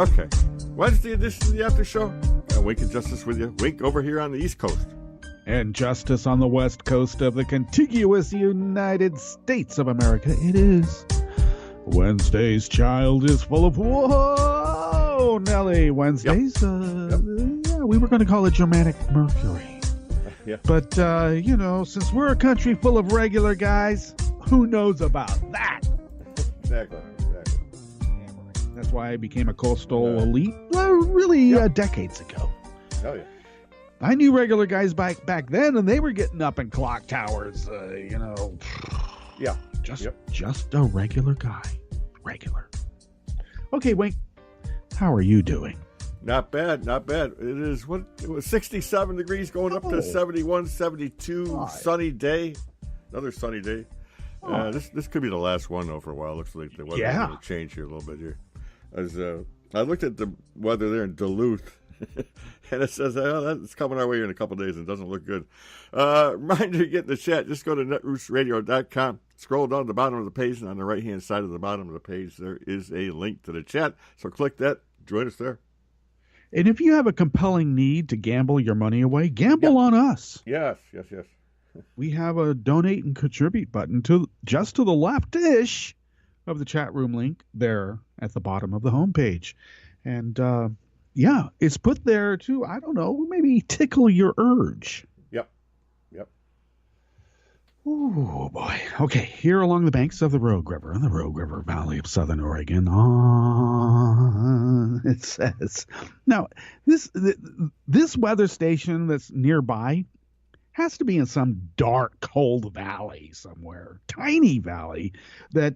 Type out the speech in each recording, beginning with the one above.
Okay. Wednesday edition of the After Show. Wink and Justice with you. Wink over here on the East Coast. And Justice on the West Coast of the contiguous United States of America. It is Wednesday's child is full of whoa, Nelly. Wednesdays. Yep. Yeah, we were going to call it Germanic Mercury. Yeah. But, since we're a country full of regular guys, who knows about that? Exactly. That's why I became a coastal elite, decades ago. Oh, yeah. I knew regular guys back then, and they were getting up in clock towers, Yeah. Just a regular guy. Regular. Okay, Wink, how are you doing? Not bad. It was 67 degrees going up to 71, 72, sunny day. Another sunny day. This could be the last one, though, for a while. Looks like the weather's going to change here a little bit here. I looked at the weather there in Duluth, and it says, it's coming our way here in a couple of days, and it doesn't look good. Reminder to get in the chat. Just go to netrootsradio.com. Scroll down to the bottom of the page, and on the right-hand side of the bottom of the page, there is a link to the chat. So click that. Join us there. And if you have a compelling need to gamble your money away, gamble on us. Yes. We have a donate and contribute button just to the left-ish of the chat room link there at the bottom of the homepage. And, it's put there to, I don't know, maybe tickle your urge. Yep. Oh, boy. Okay, here along the banks of the Rogue River Valley of Southern Oregon, it says, now, this weather station that's nearby has to be in some dark, cold valley somewhere, tiny valley that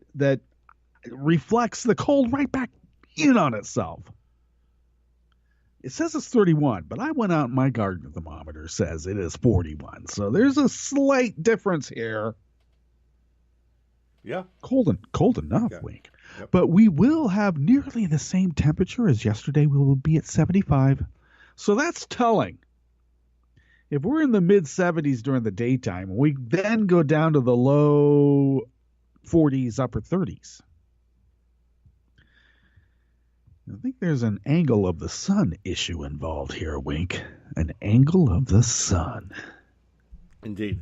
reflects the cold right back in on itself. It says it's 31, but I went out and my garden thermometer says it is 41. So there's a slight difference here. Yeah. Cold enough, Wink. Yep. But we will have nearly the same temperature as yesterday. We will be at 75. So that's telling. If we're in the mid-70s during the daytime, we then go down to the low 40s, upper 30s. I think there's an angle of the sun issue involved here, Wink. An angle of the sun. Indeed.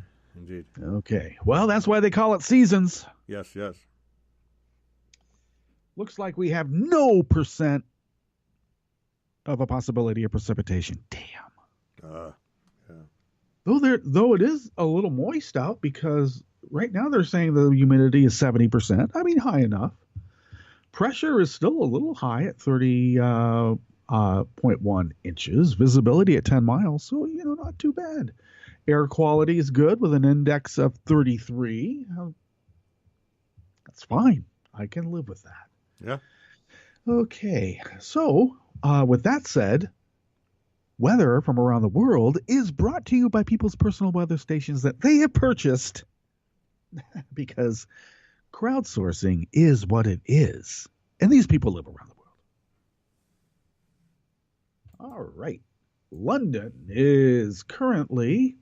Okay. Well, that's why they call it seasons. Yes. Looks like we have no % of a possibility of precipitation. Damn. Yeah. Though it is a little moist out because right now they're saying the humidity is 70%. I mean, high enough. Pressure is still a little high at 30.1 inches. Visibility at 10 miles. So, not too bad. Air quality is good with an index of 33. That's fine. I can live with that. Yeah. Okay. So, with that said, weather from around the world is brought to you by people's personal weather stations that they have purchased because crowdsourcing is what it is. And these people live around the world. All right. London is currently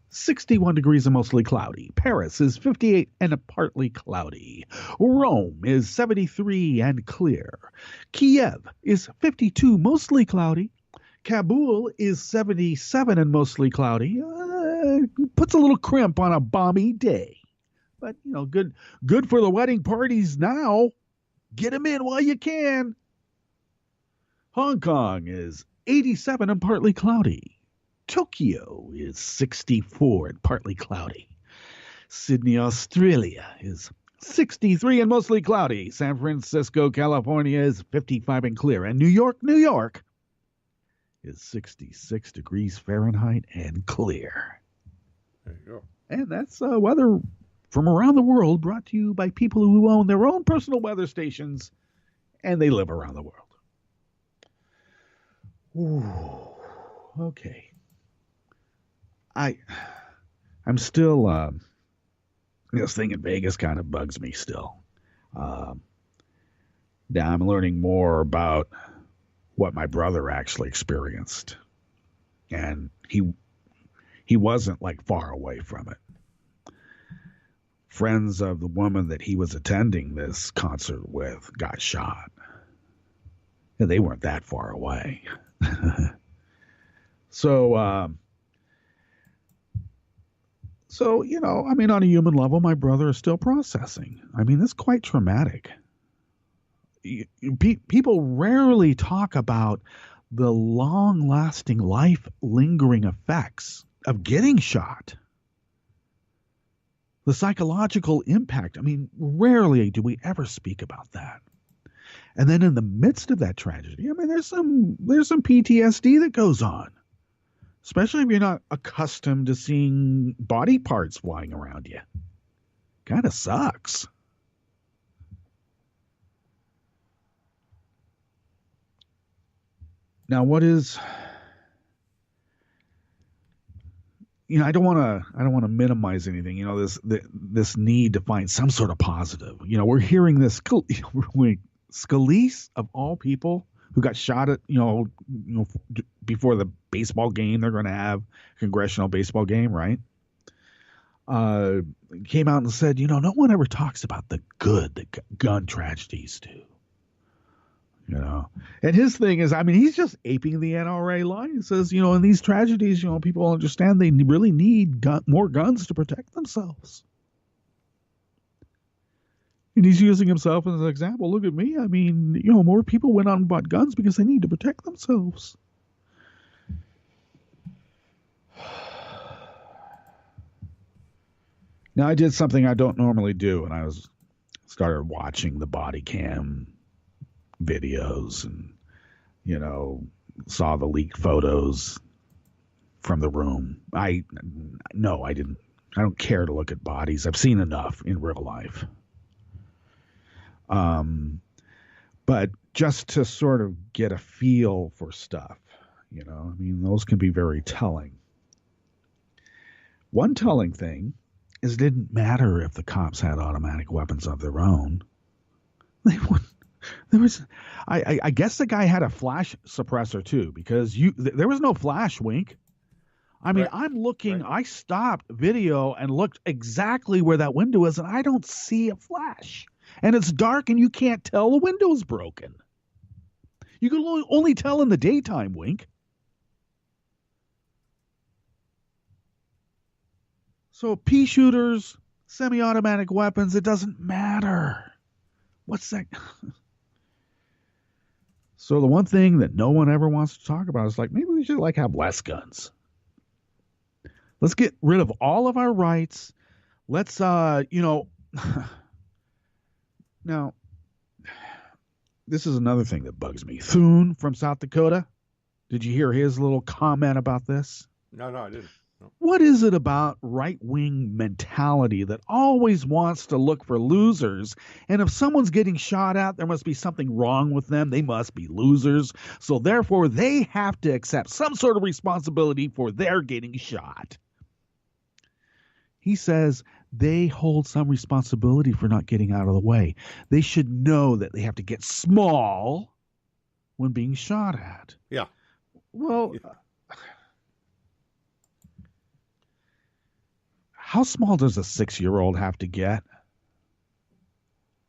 61 degrees and mostly cloudy. Paris is 58 and partly cloudy. Rome is 73 and clear. Kiev is 52, mostly cloudy. Kabul is 77 and mostly cloudy. Puts a little crimp on a balmy day. But, good for the wedding parties now. Get them in while you can. Hong Kong is 87 and partly cloudy. Tokyo is 64 and partly cloudy. Sydney, Australia is 63 and mostly cloudy. San Francisco, California is 55 and clear. And New York is 66 degrees Fahrenheit and clear. There you go. And that's weather from around the world brought to you by people who own their own personal weather stations and they live around the world. Ooh, okay. I'm still this thing in Vegas kind of bugs me still. Now I'm learning more about what my brother actually experienced, and he wasn't like far away from it. Friends of the woman that he was attending this concert with got shot. And they weren't that far away. So, I mean, on a human level, my brother is still processing. I mean, it's quite traumatic. People rarely talk about the long-lasting, life-lingering effects of getting shot. The psychological impact. I mean, rarely do we ever speak about that. And then in the midst of that tragedy, I mean, there's some PTSD that goes on, especially if you're not accustomed to seeing body parts flying around you. Kind of sucks. Now, what is, I don't want to minimize anything. This need to find some sort of positive. We're hearing this. Scalise, of all people, who got shot at, before the baseball game they're going to have, congressional baseball game, right? Came out and said, no one ever talks about the good that gun tragedies do. And his thing is, I mean, he's just aping the NRA line. He says, in these tragedies, people understand they really need more guns to protect themselves. And he's using himself as an example. Look at me. I mean, more people went out and bought guns because they need to protect themselves. Now, I did something I don't normally do, and I started watching the body cam videos and, saw the leaked photos from the room. I didn't. I don't care to look at bodies. I've seen enough in real life. But just to sort of get a feel for stuff, I mean, those can be very telling. One telling thing is it didn't matter if the cops had automatic weapons of their own. They wouldn't. I guess the guy had a flash suppressor too, because there was no flash, Wink. I mean, right. I'm looking, right. I stopped video and looked exactly where that window is, and I don't see a flash. And it's dark, and you can't tell the window's broken. You can only tell in the daytime, Wink. So pea shooters, semi-automatic weapons, it doesn't matter. What's that? So the one thing that no one ever wants to talk about is maybe we should have less guns. Let's get rid of all of our rights. Let's, Now, this is another thing that bugs me. Thune from South Dakota. Did you hear his little comment about this? No, I didn't. No. What is it about right-wing mentality that always wants to look for losers? And if someone's getting shot at, there must be something wrong with them. They must be losers. So therefore, they have to accept some sort of responsibility for their getting shot. He says they hold some responsibility for not getting out of the way. They should know that they have to get small when being shot at. Yeah. Well, how small does a 6-year-old have to get?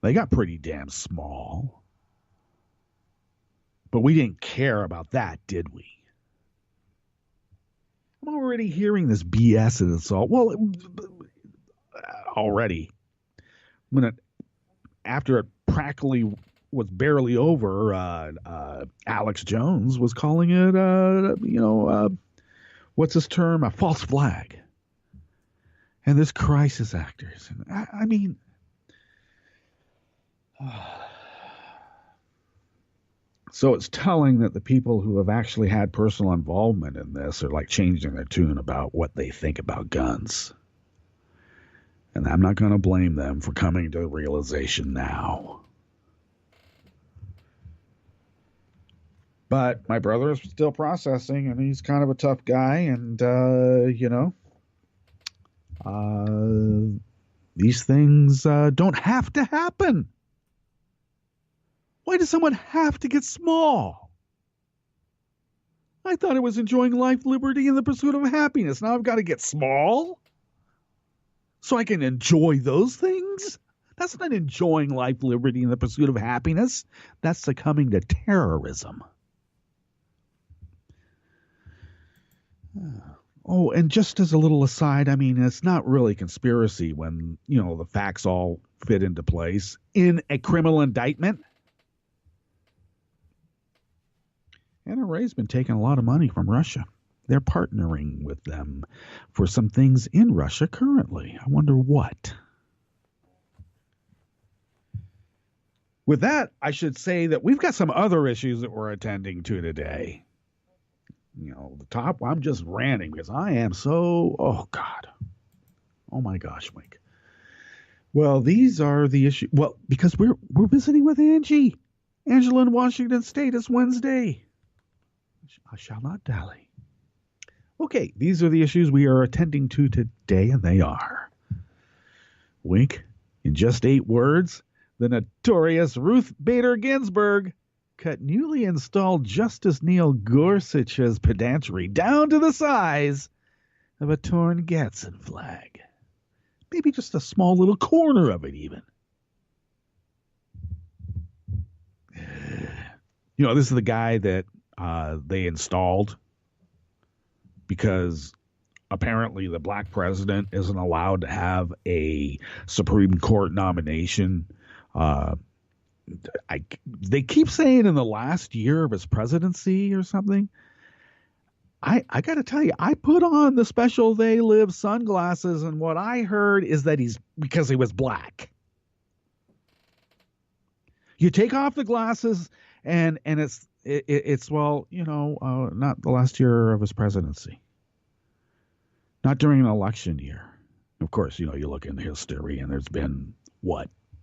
They got pretty damn small. But we didn't care about that, did we? I'm already hearing this BS and it's all. Well, already. After it practically was barely over, Alex Jones was calling it, what's his term? A false flag. And there's crisis actors. I mean, so it's telling that the people who have actually had personal involvement in this are changing their tune about what they think about guns. And I'm not going to blame them for coming to the realization now. But my brother is still processing, and he's kind of a tough guy, and, these things don't have to happen. Why does someone have to get small? I thought I was enjoying life, liberty, and the pursuit of happiness. Now I've got to get small so I can enjoy those things? That's not enjoying life, liberty, and the pursuit of happiness. That's succumbing to terrorism. Oh, and just as a little aside, I mean, it's not really conspiracy when, the facts all fit into place. In a criminal indictment, NRA's been taking a lot of money from Russia. They're partnering with them for some things in Russia currently. I wonder what. With that, I should say that we've got some other issues that we're attending to today. The top, I'm just ranting because I am so, oh God. Oh my gosh, Mike. Well, these are the issues. Well, because we're visiting with Angie. Angela in Washington State. It's Wednesday. I shall not dally. Okay, these are the issues we are attending to today, and they are. Wink, in just 8 words, the notorious Ruth Bader Ginsburg cut newly installed Justice Neil Gorsuch's pedantry down to the size of a torn Gadsden flag. Maybe just a small little corner of it, even. This is the guy that they installed because apparently the black president isn't allowed to have a Supreme Court nomination. They keep saying in the last year of his presidency or something. I got to tell you, I put on the special They Live sunglasses, and what I heard is that because he was black. You take off the glasses, and it's not the last year of his presidency. Not during an election year. Of course, you look in history, and there's been,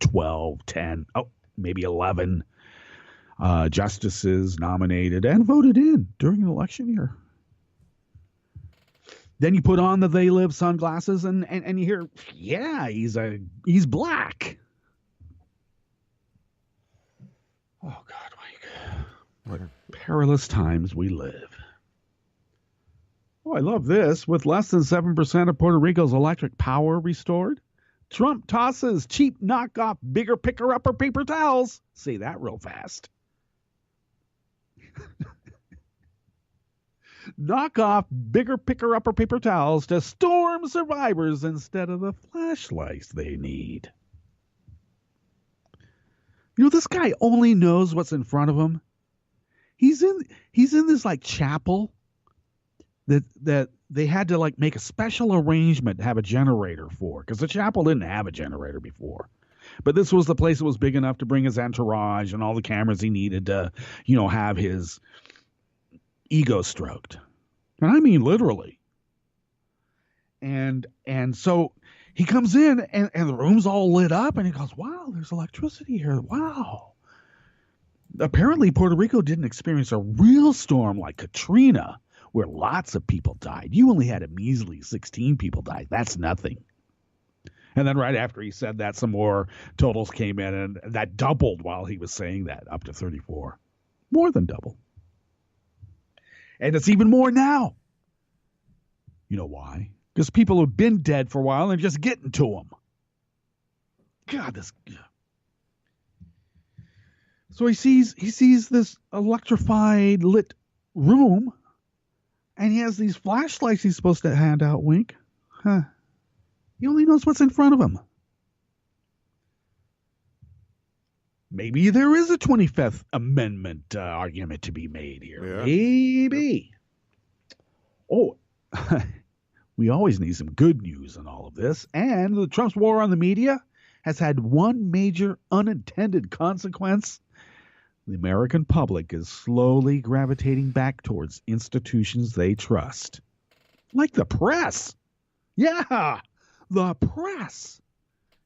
12, 10, maybe 11 justices nominated and voted in during an election year. Then you put on the They Live sunglasses and you hear, yeah, he's black. Oh God, Mike. What perilous times we live. Oh, I love this. With less than 7% of Puerto Rico's electric power restored, Trump tosses cheap knockoff bigger picker-upper paper towels. Say that real fast. Knockoff bigger picker-upper paper towels to storm survivors instead of the flashlights they need. This guy only knows what's in front of him. He's in this chapel that they had to make a special arrangement to have a generator for, because the chapel didn't have a generator before. But this was the place that was big enough to bring his entourage and all the cameras he needed to, have his ego stroked. And I mean literally. And so he comes in and the room's all lit up and he goes, wow, there's electricity here. Wow. Apparently Puerto Rico didn't experience a real storm like Katrina, where lots of people died. You only had a measly 16 people die. That's nothing. And then right after he said that, some more totals came in, and that doubled while he was saying that, up to 34. More than double. And it's even more now. You know why? Because people have been dead for a while and just getting to them. God, this... So he sees this electrified, lit room, and he has these flashlights he's supposed to hand out, Wink. Huh. He only knows what's in front of him. Maybe there is a 25th Amendment argument to be made here. Yeah. Maybe. Oh, we always need some good news in all of this. And the Trump's war on the media has had one major unintended consequence. The American public is slowly gravitating back towards institutions they trust. Like the press. Yeah, the press.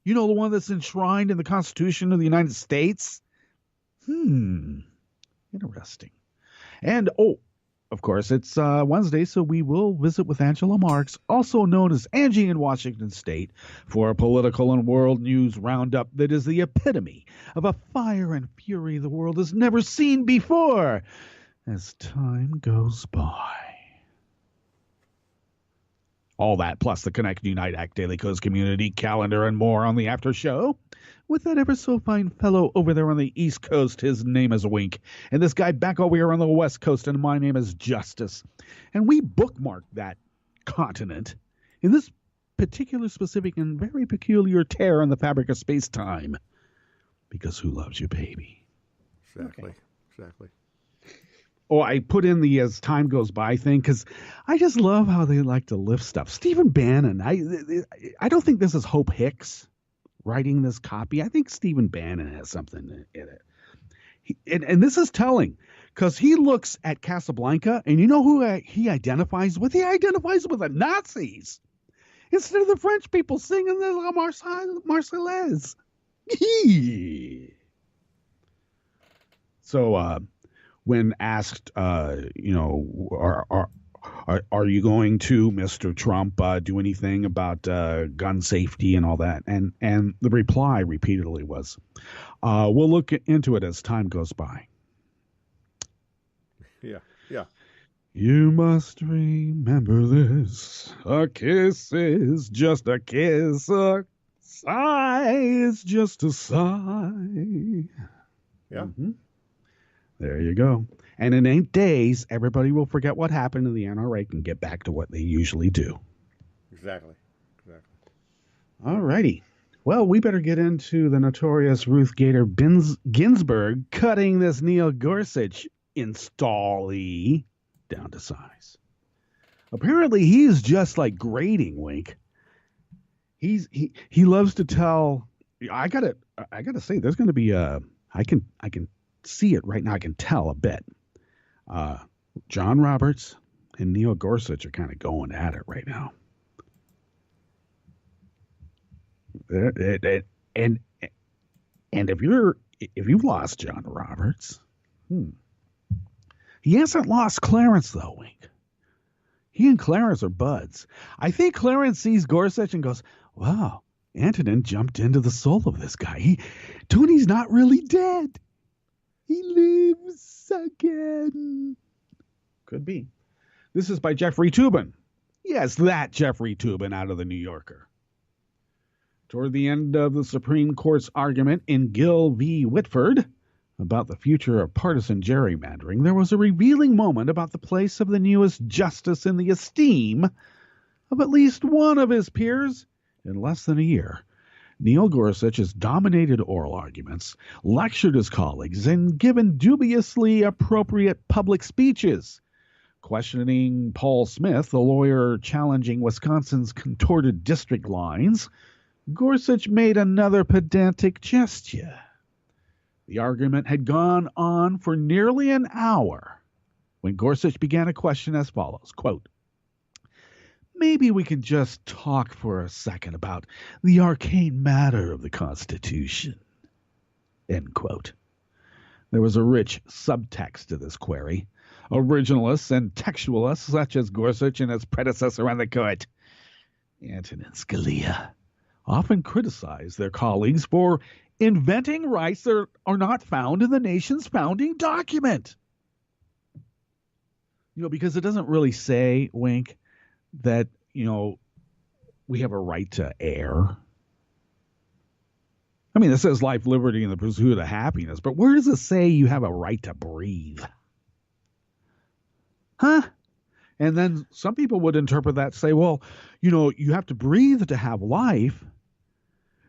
The one that's enshrined in the Constitution of the United States? Interesting. And, of course, it's Wednesday, so we will visit with Angela Marx, also known as Angie in Washington State, for a political and world news roundup that is the epitome of a fire and fury the world has never seen before as time goes by. All that, plus the Connect Unite Act Daily Coast community calendar and more on the after show. With that ever so fine fellow over there on the East Coast, his name is Wink. And this guy back over here on the West Coast, and my name is Justice. And we bookmarked that continent in this particular, specific, and very peculiar tear in the fabric of space-time. Because who loves you, baby? Exactly. Exactly. Oh, I put in the as time goes by thing because I just love how they like to lift stuff. Stephen Bannon, I don't think this is Hope Hicks writing this copy. I think Stephen Bannon has something in it. And this is telling because he looks at Casablanca and you know who he identifies with? He identifies with the Nazis instead of the French people singing the La Marseillaise. So, when asked, are you going to, Mr. Trump, do anything about gun safety and all that? And the reply repeatedly was, we'll look into it as time goes by. Yeah, yeah. You must remember this. A kiss is just a kiss. A sigh is just a sigh. Yeah. Mm-hmm. There you go. And in 8 days, everybody will forget what happened and the NRA can get back to what they usually do. Exactly. All righty. Well, we better get into the notorious Ruth Gator Ginsburg cutting this Neil Gorsuch installee down to size. Apparently, he's just like grading, Wink. He loves to tell. I gotta say, there's going to be a. I can see it right now. I can tell a bit. John Roberts and Neil Gorsuch are kind of going at it right now. And if you've lost John Roberts, he hasn't lost Clarence though, Wink. He and Clarence are buds. I think Clarence sees Gorsuch and goes, "Wow, Antonin jumped into the soul of this guy. Tony's not really dead. He lives again." Could be. This is by Jeffrey Toobin. Yes, that Jeffrey Toobin out of the New Yorker. Toward the end of the Supreme Court's argument in Gill v. Whitford about the future of partisan gerrymandering, there was a revealing moment about the place of the newest justice in the esteem of at least one of his peers in less than a year. Neil Gorsuch has dominated oral arguments, lectured his colleagues, and given dubiously appropriate public speeches. Questioning Paul Smith, the lawyer challenging Wisconsin's contorted district lines, Gorsuch made another pedantic gesture. The argument had gone on for nearly an hour when Gorsuch began a question as follows, quote, "Maybe we can just talk for a second about the arcane matter of the Constitution," end quote. There was a rich subtext to this query. Originalists and textualists such as Gorsuch and his predecessor on the court, Antonin Scalia, often criticized their colleagues for inventing rights that are not found in the nation's founding document. Because it doesn't really say, Wink, that, we have a right to air. I mean, it says life, liberty, and the pursuit of happiness, but where does it say you have a right to breathe? Huh? And then some people would interpret that, say, well, you have to breathe to have life.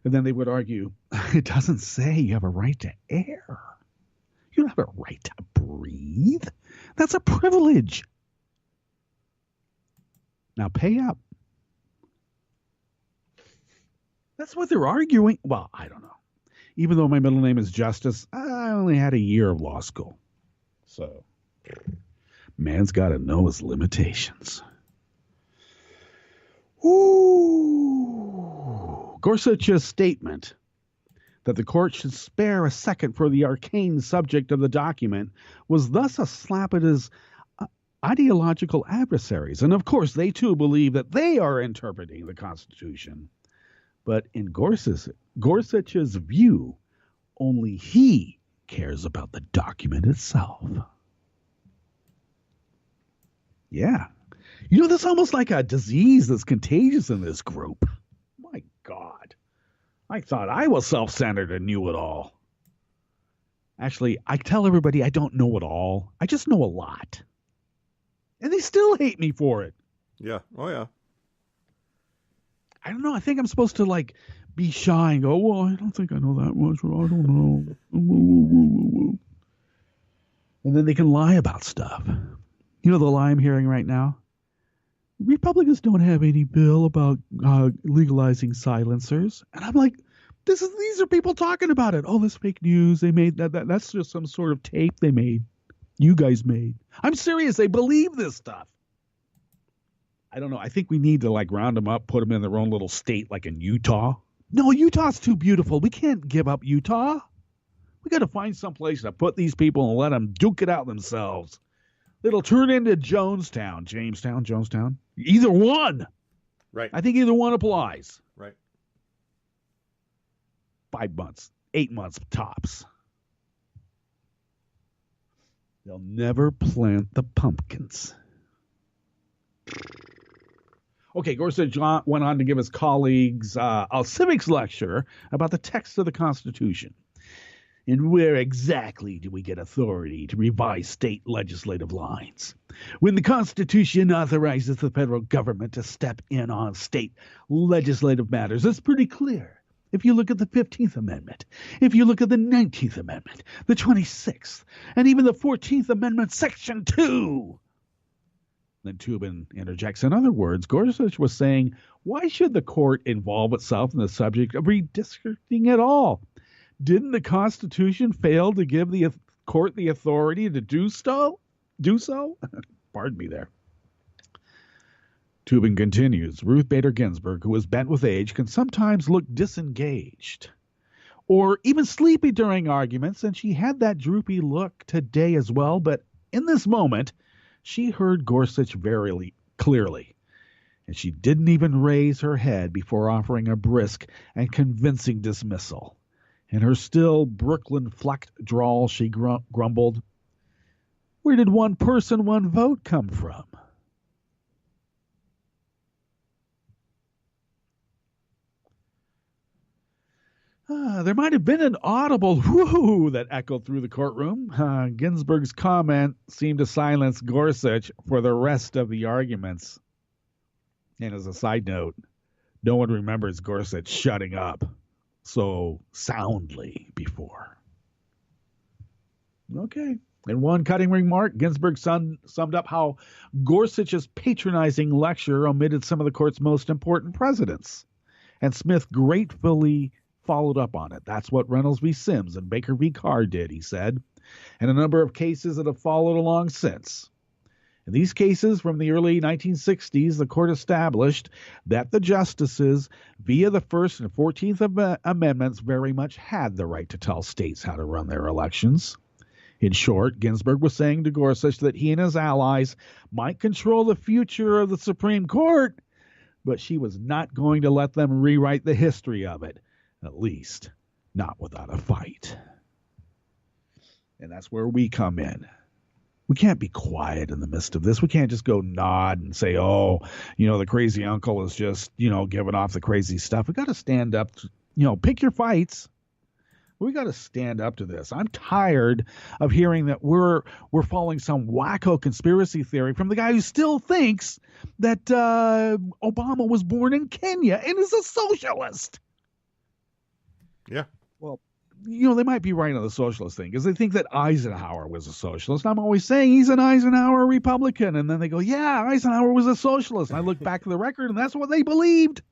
And then they would argue, it doesn't say you have a right to air. You don't have a right to breathe. That's a privilege. Now pay up. That's what they're arguing. Well, I don't know. Even though my middle name is Justice, I only had a year of law school. So, man's got to know his limitations. Ooh. Gorsuch's statement that the court should spare a second for the arcane subject of the document was thus a slap at his ideological adversaries. And of course, they too believe that they are interpreting the Constitution. But in Gorsuch's view, only he cares about the document itself. Yeah. There's almost like a disease that's contagious in this group. My God. I thought I was self-centered and knew it all. Actually, I tell everybody I don't know it all. I just know a lot. And they still hate me for it. Yeah. Oh, yeah. I don't know. I think I'm supposed to, be shy and go, well, I don't think I know that much. Or I don't know. And then they can lie about stuff. The lie I'm hearing right now? Republicans don't have any bill about legalizing silencers. And I'm like, these are people talking about it. Oh, this fake news. They made that's just some sort of tape they made. You guys made. I'm serious. They believe this stuff. I don't know. I think we need to round them up, put them in their own little state, like in Utah. No, Utah's too beautiful. We can't give up Utah. We got to find some place to put these people and let them duke it out themselves. It'll turn into Jamestown, Jonestown. Either one. Right. I think either one applies. Right. 5 months, 8 months tops. They'll never plant the pumpkins. Okay, Gorsuch went on to give his colleagues a civics lecture about the text of the Constitution. And where exactly do we get authority to revise state legislative lines? When the Constitution authorizes the federal government to step in on state legislative matters, it's pretty clear. If you look at the 15th Amendment, if you look at the 19th Amendment, the 26th, and even the 14th Amendment, Section 2. Then Tubin interjects. In other words, Gorsuch was saying, why should the court involve itself in the subject of redistricting at all? Didn't the Constitution fail to give the court the authority to do so? Pardon me there. Tubin continues, Ruth Bader Ginsburg, who is bent with age, can sometimes look disengaged or even sleepy during arguments, and she had that droopy look today as well, but in this moment, she heard Gorsuch very clearly, and she didn't even raise her head before offering a brisk and convincing dismissal. In her still Brooklyn-flecked drawl, she grumbled, where did one person, one vote come from? There might have been an audible whoo that echoed through the courtroom. Ginsburg's comment seemed to silence Gorsuch for the rest of the arguments. And as a side note, no one remembers Gorsuch shutting up so soundly before. Okay. In one cutting remark, Ginsburg summed up how Gorsuch's patronizing lecture omitted some of the court's most important precedents. And Smith gratefully followed up on it. That's what Reynolds v. Sims and Baker v. Carr did, he said, and a number of cases that have followed along since. In these cases from the early 1960s, the court established that the justices, via the First and 14th Amendments, very much had the right to tell states how to run their elections. In short, Ginsburg was saying to Gorsuch that he and his allies might control the future of the Supreme Court, but she was not going to let them rewrite the history of it. At least, not without a fight. And that's where we come in. We can't be quiet in the midst of this. We can't just go nod and say, the crazy uncle is just, giving off the crazy stuff. We got to stand up, pick your fights. We got to stand up to this. I'm tired of hearing that we're following some wacko conspiracy theory from the guy who still thinks that Obama was born in Kenya and is a socialist. Yeah. Well, they might be right on the socialist thing because they think that Eisenhower was a socialist. I'm always saying he's an Eisenhower Republican. And then they go, yeah, Eisenhower was a socialist. And I look back at the record and that's what they believed.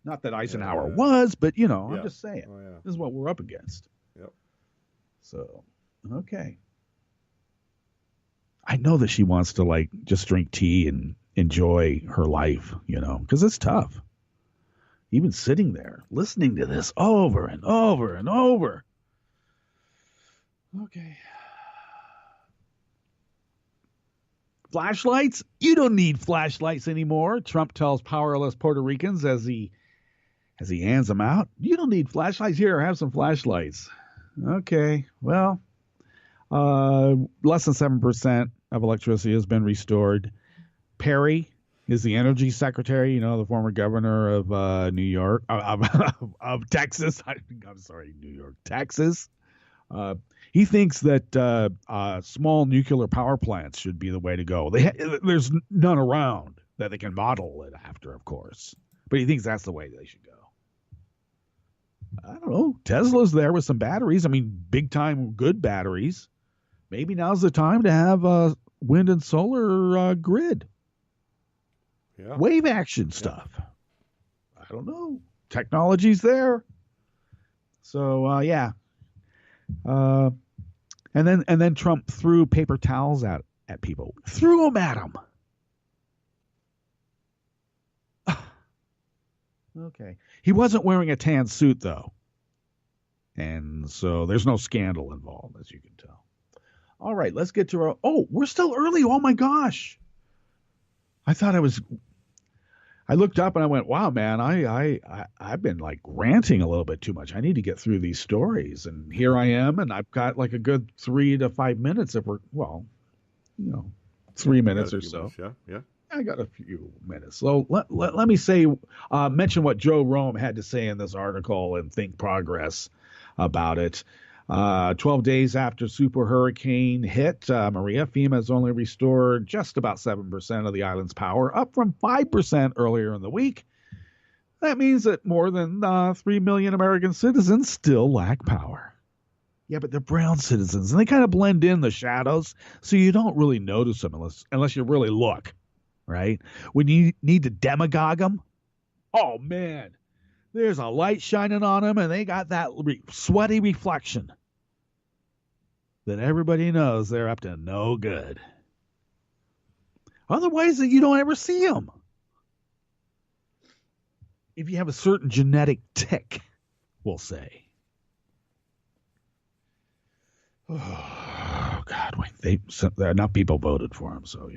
Not that Eisenhower was, but, I'm just saying. Oh, yeah. This is what we're up against. Yep. So, okay. I know that she wants to, just drink tea and enjoy her life, because it's tough. Even sitting there, listening to this over and over and over. Okay. Flashlights? You don't need flashlights anymore, Trump tells powerless Puerto Ricans as he hands them out. You don't need flashlights. Here, have some flashlights. Okay, well, less than 7% of electricity has been restored. Perry is the energy secretary, the former governor of New York, of Texas. I'm sorry, New York, Texas. He thinks that small nuclear power plants should be the way to go. There's none around that they can model it after, of course. But he thinks that's the way they should go. I don't know. Tesla's there with some batteries. I mean, big time good batteries. Maybe now's the time to have a wind and solar grid. Yeah. Wave action stuff. I don't know. Technology's there. So, yeah. And then Trump threw paper towels at people. Threw them at them. Okay. He wasn't wearing a tan suit, though. And so there's no scandal involved, as you can tell. All right, let's get to our... Oh, we're still early. Oh, my gosh. I looked up and I went, wow, man, I've been like ranting a little bit too much. I need to get through these stories. And here I am, and I've got like a good 3 to 5 minutes if we're, 3 minutes or so. Minutes, yeah. I got a few minutes. So let me say, mention what Joe Rome had to say in this article and Think Progress about it. 12 days after super hurricane hit Maria, FEMA has only restored just about 7% of the island's power, up from 5% earlier in the week. That means that more than 3 million American citizens still lack power. Yeah, but they're brown citizens, and they kind of blend in the shadows, so you don't really notice them unless you really look. Right? When you need to demagogue them, oh man, there's a light shining on them and they got that sweaty reflection. Then everybody knows they're up to no good. Otherwise, you don't ever see them. If you have a certain genetic tick, we'll say. Oh, God, enough people voted for him, so,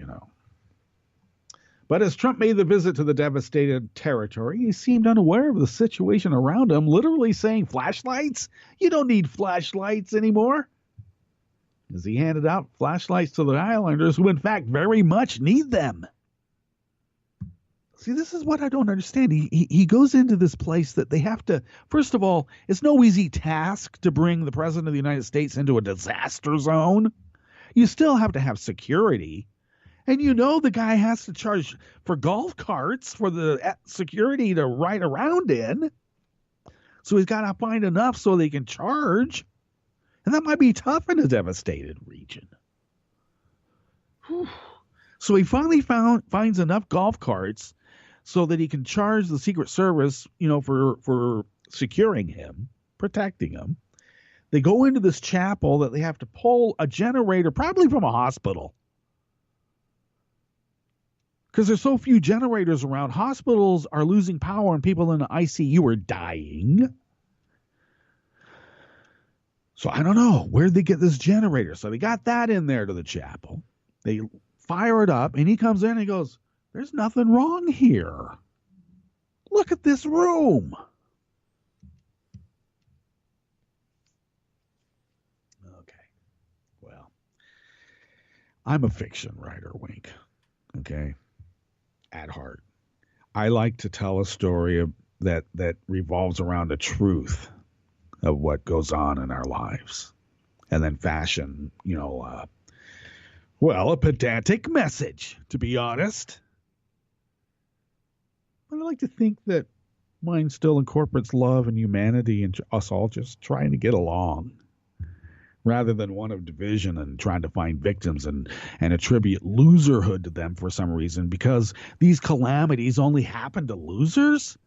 But as Trump made the visit to the devastated territory, he seemed unaware of the situation around him, literally saying, flashlights? You don't need flashlights anymore. As he handed out flashlights to the islanders who, in fact, very much need them. See, this is what I don't understand. He goes into this place that they have to, first of all, it's no easy task to bring the President of the United States into a disaster zone. You still have to have security. And the guy has to charge for golf carts for the security to ride around in. So he's got to find enough so they can charge. And that might be tough in a devastated region. Whew. So he finally finds enough golf carts so that he can charge the Secret Service, for securing him, protecting him. They go into this chapel that they have to pull a generator, probably from a hospital. Because there's so few generators around, hospitals are losing power and people in the ICU are dying. So I don't know. Where'd they get this generator? So they got that in there to the chapel. They fire it up, and he comes in and he goes, there's nothing wrong here. Look at this room. Okay. Well, I'm a fiction writer, Wink. Okay. At heart, I like to tell a story that revolves around the truth of what goes on in our lives, and then fashion, a pedantic message, to be honest. But I like to think that mine still incorporates love and humanity and us all just trying to get along, rather than one of division and trying to find victims and attribute loserhood to them for some reason, because these calamities only happen to losers.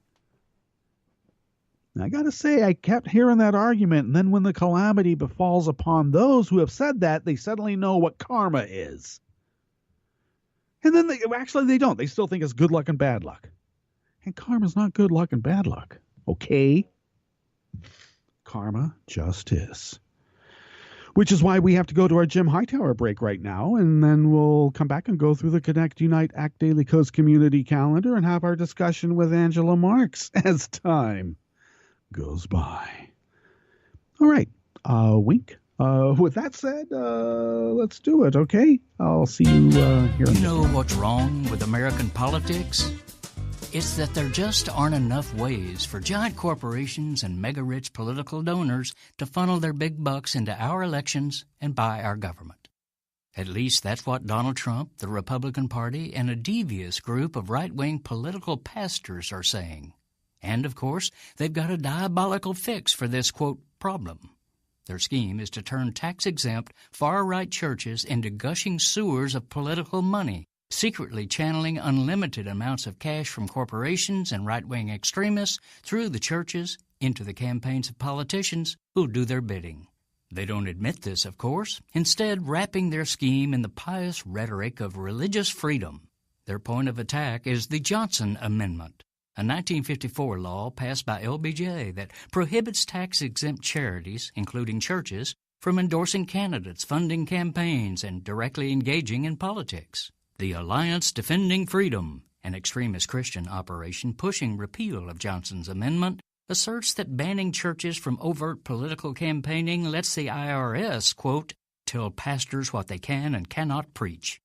And I got to say, I kept hearing that argument, and then when the calamity befalls upon those who have said that, they suddenly know what karma is. And then they don't. They still think it's good luck and bad luck. And karma's not good luck and bad luck. Okay? Karma just is. Which is why we have to go to our Jim Hightower break right now, and then we'll come back and go through the Connect, Unite, Act Daily Coast community calendar and have our discussion with Angela Marx as time goes by. All right. Wink, With that said, let's do it, okay? I'll see you here. You know what's wrong with American politics? It's that there just aren't enough ways for giant corporations and mega-rich political donors to funnel their big bucks into our elections and buy our government. At least that's what Donald Trump, the Republican Party, and a devious group of right-wing political pastors are saying. And, of course, they've got a diabolical fix for this, quote, problem. Their scheme is to turn tax-exempt, far-right churches into gushing sewers of political money, secretly channeling unlimited amounts of cash from corporations and right-wing extremists through the churches into the campaigns of politicians who'll do their bidding. They don't admit this, of course, instead wrapping their scheme in the pious rhetoric of religious freedom. Their point of attack is the Johnson Amendment, a 1954 law passed by LBJ that prohibits tax-exempt charities, including churches, from endorsing candidates, funding campaigns, and directly engaging in politics. The Alliance Defending Freedom, an extremist Christian operation pushing repeal of Johnson's amendment, asserts that banning churches from overt political campaigning lets the IRS, quote, tell pastors what they can and cannot preach.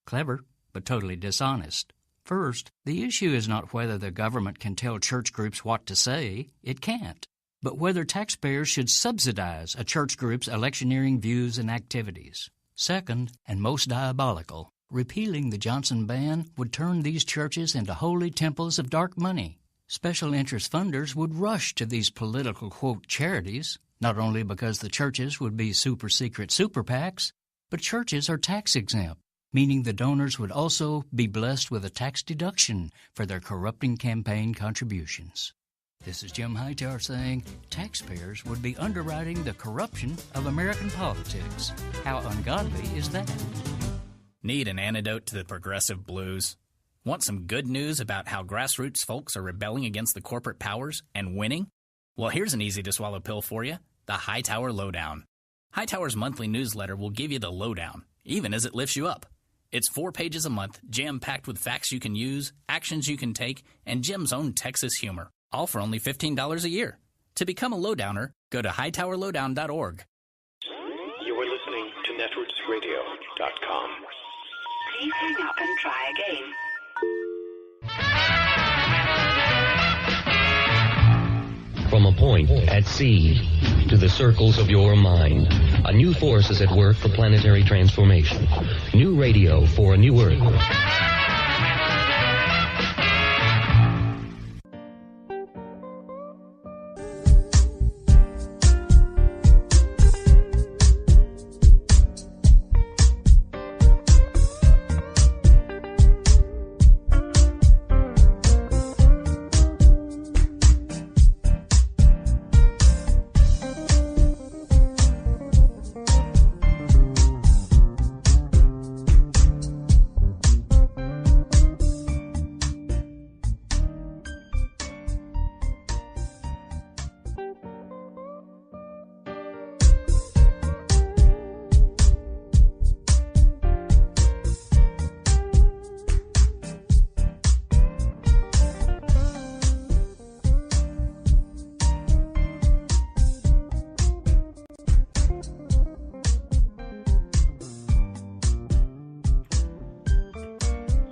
Clever, but totally dishonest. First, the issue is not whether the government can tell church groups what to say. It can't. But whether taxpayers should subsidize a church group's electioneering views and activities. Second, and most diabolical, repealing the Johnson ban would turn these churches into holy temples of dark money. Special interest funders would rush to these political, quote, charities, not only because the churches would be super-secret super PACs, but churches are tax-exempt, meaning the donors would also be blessed with a tax deduction for their corrupting campaign contributions. This is Jim Hightower saying taxpayers would be underwriting the corruption of American politics. How ungodly is that? Need an antidote to the progressive blues? Want some good news about how grassroots folks are rebelling against the corporate powers and winning? Well, here's an easy-to-swallow pill for you, the Hightower Lowdown. Hightower's monthly newsletter will give you the lowdown, even as it lifts you up. It's 4 pages a month, jam-packed with facts you can use, actions you can take, and Jim's own Texas humor, all for only $15 a year. To become a lowdowner, go to hightowerlowdown.org. You are listening to netrootsradio.com. Please hang up and try again. From a point at sea to the circles of your mind, a new force is at work for planetary transformation. New radio for a new Earth.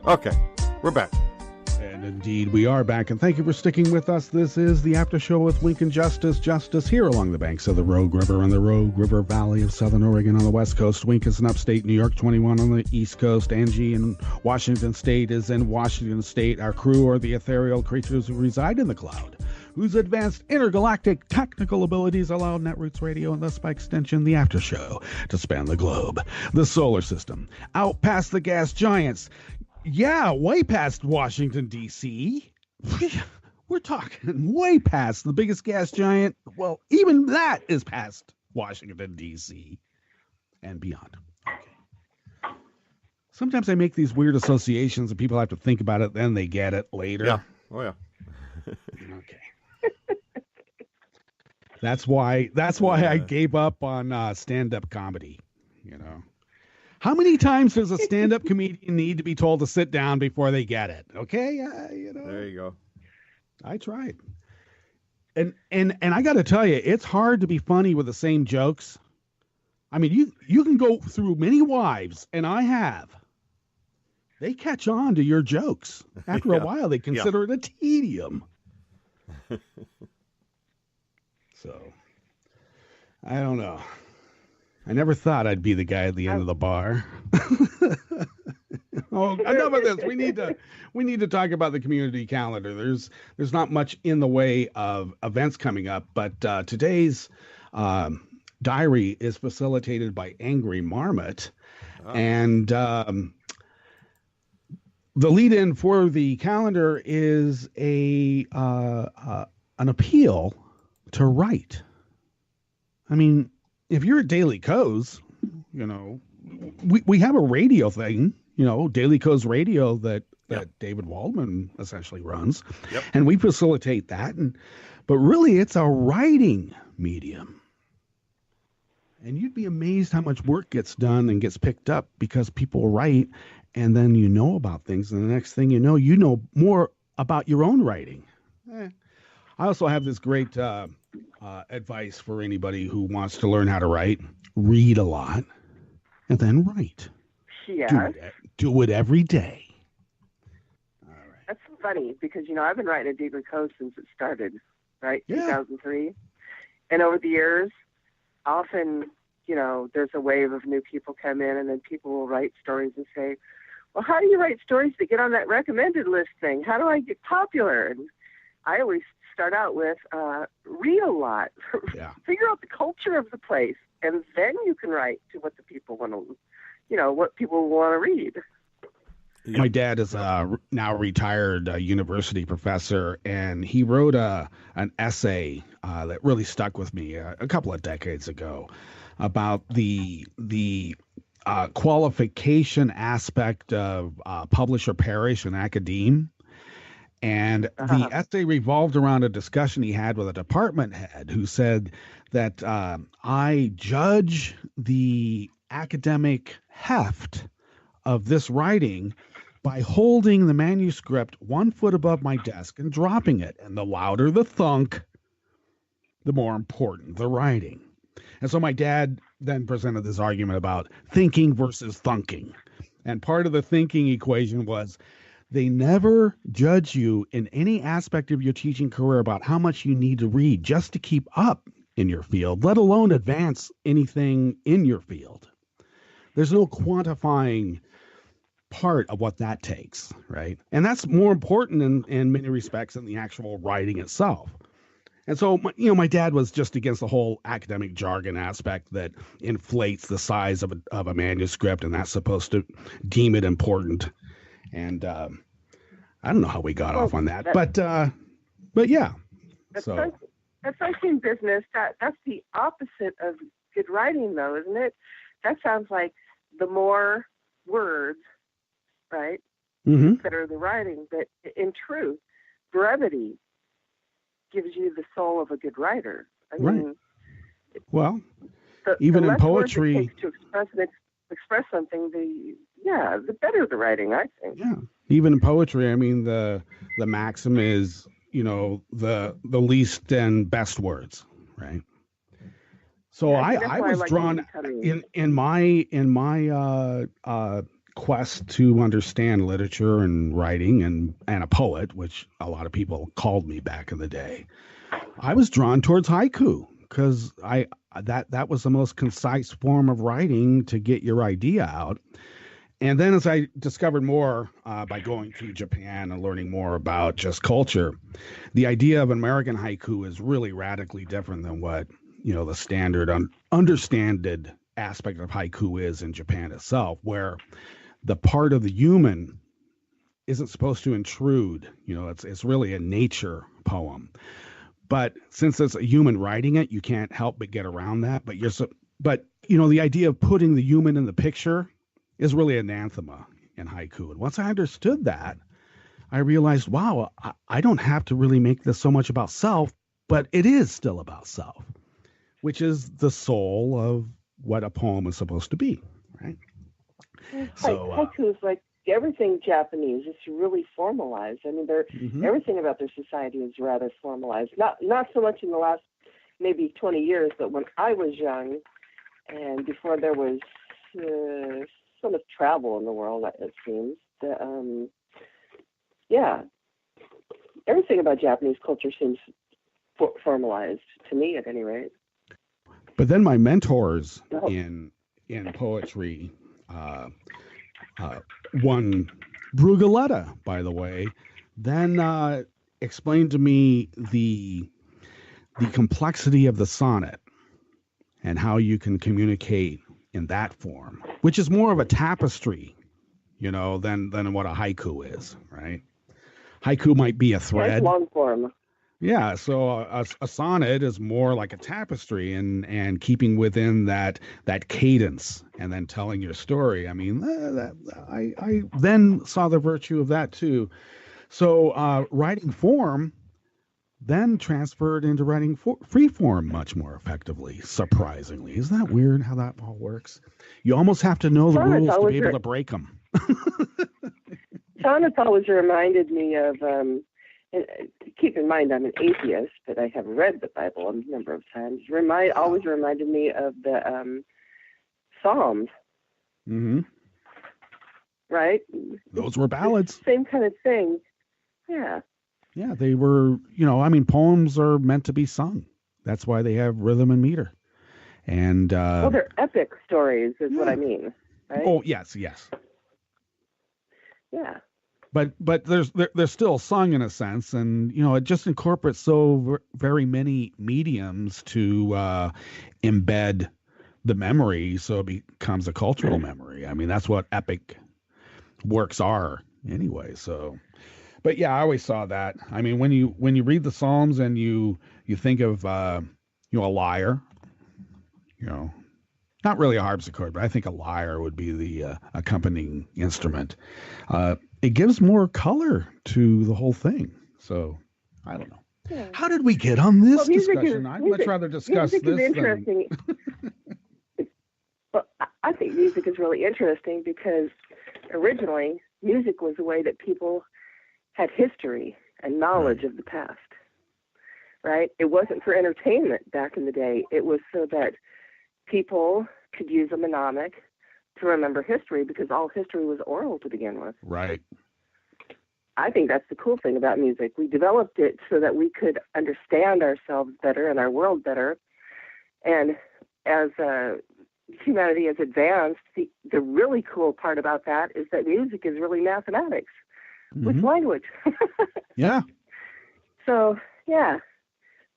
Okay, we're back. And indeed, we are back, and thank you for sticking with us. This is the After Show with Wink and Justice. Justice here along the banks of the Rogue River and the Rogue River Valley of Southern Oregon on the West Coast. Wink is in upstate New York, 21 on the East Coast. Angie in Washington State is in Washington State. Our crew are the ethereal creatures who reside in the cloud, whose advanced intergalactic technical abilities allow Netroots Radio and thus by extension the After Show to span the globe, the solar system, out past the gas giants. Yeah, way past Washington, D.C. We're talking way past the biggest gas giant. Well, even that is past Washington, D.C. and beyond. Okay. Sometimes I make these weird associations and people have to think about it, then they get it later. Yeah. Oh, yeah. Okay. That's why I gave up on stand-up comedy, you know. How many times does a stand-up comedian need to be told to sit down before they get it? Okay, you know. There you go. I tried, and I got to tell you, it's hard to be funny with the same jokes I mean, you can go through many wives, and I have. They catch on to your jokes. After a while, they consider it a tedium. So, I don't know. I never thought I'd be the guy at the end of the bar. Oh, enough of this. We need to talk about the community calendar. There's not much in the way of events coming up, but today's diary is facilitated by Angry Marmot, and the lead-in for the calendar is an appeal to write. I mean, if you're at Daily Co's, you know, we have a radio thing, you know, Daily Co's radio that David Waldman essentially runs, and we facilitate that. But really, it's a writing medium. And you'd be amazed how much work gets done and gets picked up because people write, and then you know about things, and the next thing you know more about your own writing. I also have this great advice for anybody who wants to learn how to write. Read a lot, and then write. Yeah. Do it every day. All right. That's funny because, you know, I've been writing at Daily Co since it started, right? Yeah. 2003. And over the years, often, you know, there's a wave of new people come in, and then people will write stories and say, well, how do you write stories that get on that recommended list thing? How do I get popular? And I always start out with read a lot. Figure out the culture of the place, and then you can write to what the people want to, you know, what people want to read. My dad is a now retired university professor, and he wrote an essay that really stuck with me a couple of decades ago about the qualification aspect of publish or perish in academe. And the essay revolved around a discussion he had with a department head who said that I judge the academic heft of this writing by holding the manuscript 1 foot above my desk and dropping it. And the louder the thunk, the more important the writing. And so my dad then presented this argument about thinking versus thunking. And part of the thinking equation was they never judge you in any aspect of your teaching career about how much you need to read just to keep up in your field, let alone advance anything in your field. There's no quantifying part of what that takes, right? And that's more important in many respects than the actual writing itself. And so, you know, my dad was just against the whole academic jargon aspect that inflates the size of a manuscript, and that's supposed to deem it important. And I don't know how we got off on that, but yeah. That's writing business. That's the opposite of good writing, though, isn't it? That sounds like the more words, right, that are the writing. But in truth, brevity gives you the soul of a good writer. I mean, well, even in poetry, the less words it takes to express something, the better the writing, I think. Yeah, even in poetry, I mean, the maxim is, you know, the least and best words, right? So yeah, I was like drawn in my quest to understand literature and writing and a poet, which a lot of people called me back in the day. I was drawn towards haiku because that was the most concise form of writing to get your idea out. And then as I discovered more by going to Japan and learning more about just culture, the idea of an American haiku is really radically different than what, you know, the standard understood aspect of haiku is in Japan itself, where the part of the human isn't supposed to intrude. You know, it's really a nature poem. But since it's a human writing it, you can't help but get around that. But you know, the idea of putting the human in the picture is really an anathema in haiku. And once I understood that, I realized, wow, I don't have to really make this so much about self, but it is still about self, which is the soul of what a poem is supposed to be, right? So haiku is like everything Japanese. It's really formalized. I mean, everything about their society is rather formalized. Not so much in the last maybe 20 years, but when I was young, And before there was so much travel in the world, it seems, everything about Japanese culture seems formalized, to me at any rate. But then my mentors in poetry, one Brugaletta, by the way, then explained to me the complexity of the sonnet and how you can communicate in that form, which is more of a tapestry, than what a haiku is, right? Haiku might be a thread. Yeah, it's long form. Yeah, so a sonnet is more like a tapestry and keeping within that cadence and then telling your story. I mean, I then saw the virtue of that too. So writing form then transferred into writing free form much more effectively, surprisingly. Isn't that weird how that all works? You almost have to know the rules to be able to break them. Sonnets always reminded me of, keep in mind I'm an atheist, but I have read the Bible a number of times. Always reminded me of the Psalms. Mm-hmm. Right? Those were ballads. Same kind of thing. Yeah. Yeah, they were, poems are meant to be sung. That's why they have rhythm and meter. And well, they're epic stories is what I mean, right? Oh, yes. Yeah. But they're still sung in a sense, and it just incorporates so very many mediums to embed the memory, so it becomes a cultural memory. I mean, that's what epic works are anyway. So, but yeah, I always saw that. I mean, when you read the Psalms and you think of a lyre, not really a harpsichord, but I think a lyre would be the accompanying instrument. It gives more color to the whole thing. So I don't know. Yeah. How did we get on this discussion? I'd much rather discuss this. Music is interesting. Well, I think music is really interesting because originally music was a way that people had history and knowledge of the past, right? It wasn't for entertainment back in the day. It was so that people could use a mnemonic to remember history because all history was oral to begin with. Right. I think that's the cool thing about music. We developed it so that we could understand ourselves better and our world better. And as humanity has advanced, the really cool part about that is that music is really mathematics with language. Yeah. So, yeah,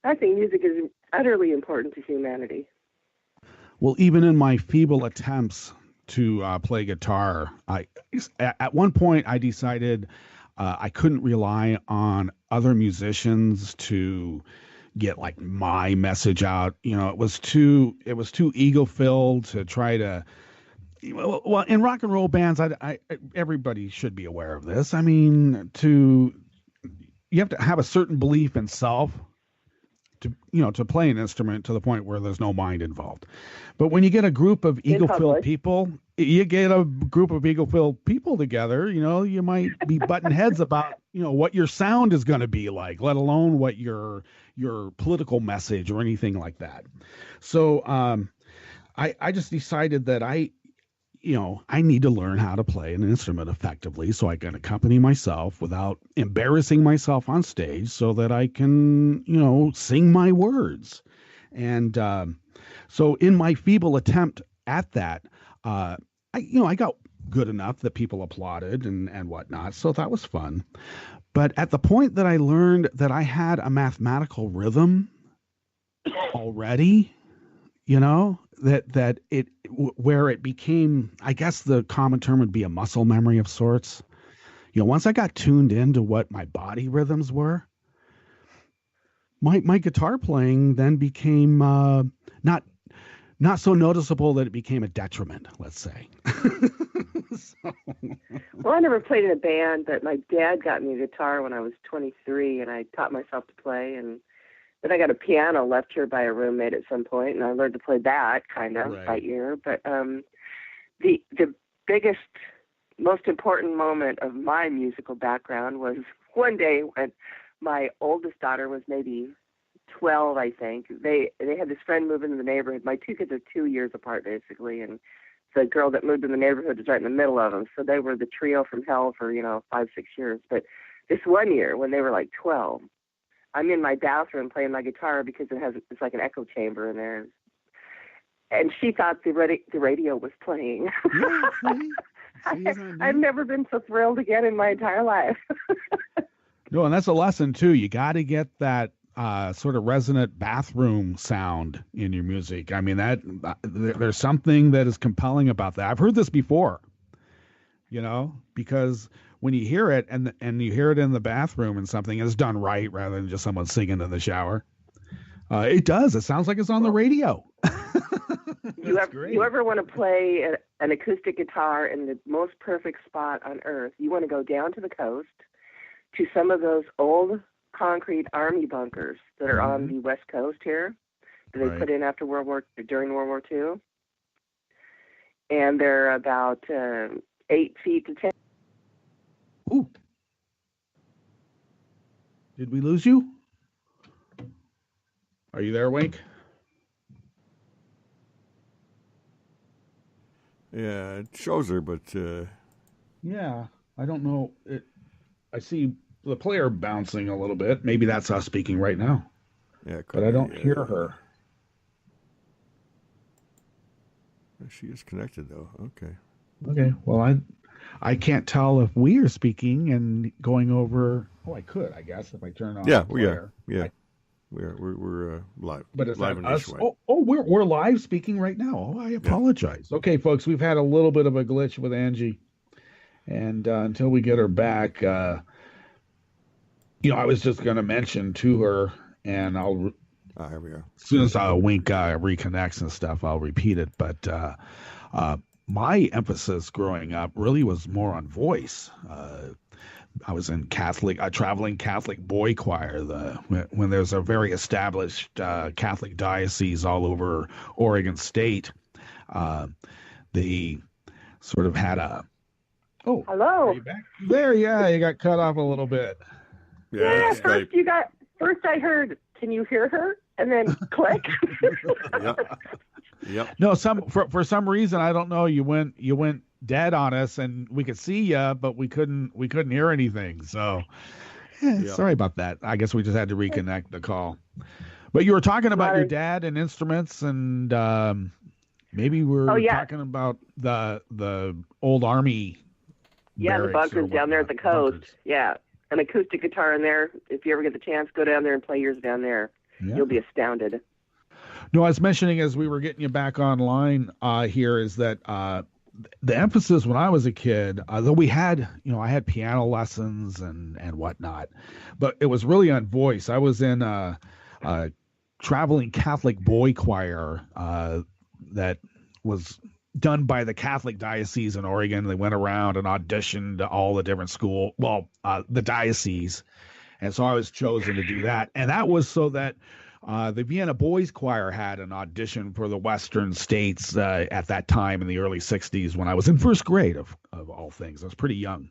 I think music is utterly important to humanity. Well, even in my feeble attempts to play guitar, at one point I decided I couldn't rely on other musicians to get like my message out. It was too ego-filled to try to. Well, in rock and roll bands, everybody should be aware of this. I mean, you have to have a certain belief in self to play an instrument to the point where there's no mind involved. But when you get a group of ego-filled people, together, you might be butting heads about, what your sound is going to be like, let alone what your political message or anything like that. So I just decided that I need to learn how to play an instrument effectively so I can accompany myself without embarrassing myself on stage so that I can, sing my words. And so in my feeble attempt at that, I got good enough that people applauded and whatnot. So that was fun. But at the point that I learned that I had a mathematical rhythm already, that where it became, I guess the common term would be a muscle memory of sorts. Once I got tuned into what my body rhythms were, my guitar playing then became not so noticeable that it became a detriment, let's say. Well, I never played in a band, but my dad got me a guitar when I was 23, and I taught myself to play, and then I got a piano left here by a roommate at some point, and I learned to play that kind of by ear. But the biggest, most important moment of my musical background was one day when my oldest daughter was maybe 12, I think. They had this friend move into the neighborhood. My two kids are 2 years apart, basically, and the girl that moved in the neighborhood was right in the middle of them. So they were the trio from hell for 5-6 years. But this one year, when they were like 12, I'm in my bathroom playing my guitar because it's like an echo chamber in there, and she thought the radio was playing. Yeah, I've never been so thrilled again in my entire life. No, and that's a lesson too. You got to get that sort of resonant bathroom sound in your music. I mean, there's something that is compelling about that. I've heard this before, because when you hear it and you hear it in the bathroom and something is done right rather than just someone singing in the shower, it does. It sounds like it's on the radio. You ever want to play an acoustic guitar in the most perfect spot on earth? You want to go down to the coast to some of those old concrete army bunkers that are on the west coast here that they put in after during World War II, and they're about 8 feet to 10. Ooh. Did we lose you? Are you there, Wink? Yeah, it shows her, but yeah, I don't know. I see the player bouncing a little bit. Maybe that's us speaking right now. Yeah, but I don't hear her. She is connected though. Okay. Okay. Well, I can't tell if we are speaking and going over. Oh, I could, I guess, if I turn on. Yeah, the we player. are. Yeah, we're live. But it's live not us. We're live speaking right now. Oh, I apologize. Yeah. Okay, folks, we've had a little bit of a glitch with Angie, and until we get her back, I was just going to mention to her, and I'll. Here we are. As soon as Wink reconnects and stuff, I'll repeat it. But my emphasis growing up really was more on voice. I was in traveling Catholic boy choir. When there's a very established Catholic diocese all over Oregon State, they sort of had a. Oh, hello. Are you back? There, yeah, you got cut off a little bit. Yeah, first I heard, can you hear her? And then click. Yep. No, for some reason I don't know. You went dead on us, and we could see you, but we couldn't hear anything. So, sorry about that. I guess we just had to reconnect the call. But you were talking about your dad and instruments, and maybe we're talking about the old army. Yeah, the bunkers down there at the coast. Bunkers. Yeah, an acoustic guitar in there. If you ever get the chance, go down there and play yours down there. Yeah. You'll be astounded. No, I was mentioning as we were getting you back online here is that the emphasis when I was a kid, though we had, I had piano lessons and whatnot, but it was really on voice. I was in a traveling Catholic boy choir that was done by the Catholic diocese in Oregon. They went around and auditioned to all the different the diocese. And so I was chosen to do that. And that was so that the Vienna Boys Choir had an audition for the Western states at that time in the early 60s when I was in first grade of all things. I was pretty young.